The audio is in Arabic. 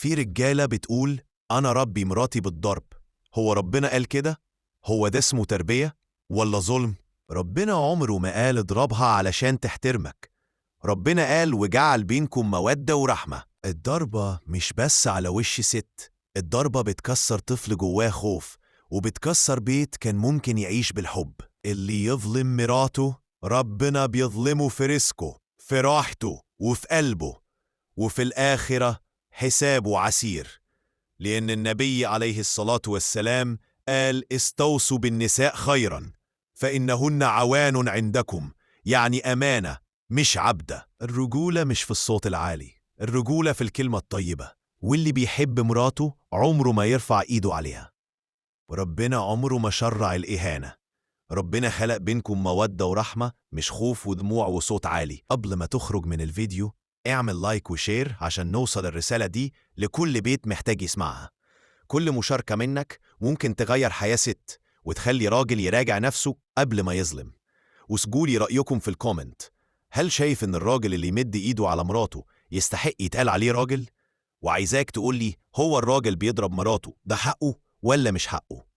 في رجالة بتقول أنا ربي مراتي بالضرب. هو ربنا قال كده؟ هو ده اسمه تربية ولا ظلم؟ ربنا عمره ما قال اضربها علشان تحترمك. ربنا قال وجعل بينكم مودة ورحمة. الضربة مش بس على وش ست، الضربة بتكسر طفل جواه خوف، وبتكسر بيت كان ممكن يعيش بالحب. اللي يظلم مراته ربنا بيظلمه في رزقه، في راحته، وفي قلبه، وفي الآخرة حسابه عسير. لأن النبي عليه الصلاة والسلام قال استوصوا بالنساء خيرا فإنهن عوان عندكم، يعني أمانة مش عبدة. الرجولة مش في الصوت العالي، الرجولة في الكلمة الطيبة. واللي بيحب مراته عمره ما يرفع إيده عليها. وربنا عمره ما شرع الإهانة. ربنا خلق بينكم مودة ورحمة، مش خوف ودموع وصوت عالي. قبل ما تخرج من الفيديو اعمل لايك وشير عشان نوصل الرسالة دي لكل بيت محتاج يسمعها. كل مشاركة منك ممكن تغير حياة ست وتخلي راجل يراجع نفسه قبل ما يظلم. وسجولي رأيكم في الكومنت. هل شايف ان الراجل اللي يمد ايده على مراته يستحق يتقال عليه راجل؟ وعايزاك تقولي هو الراجل بيضرب مراته ده حقه ولا مش حقه؟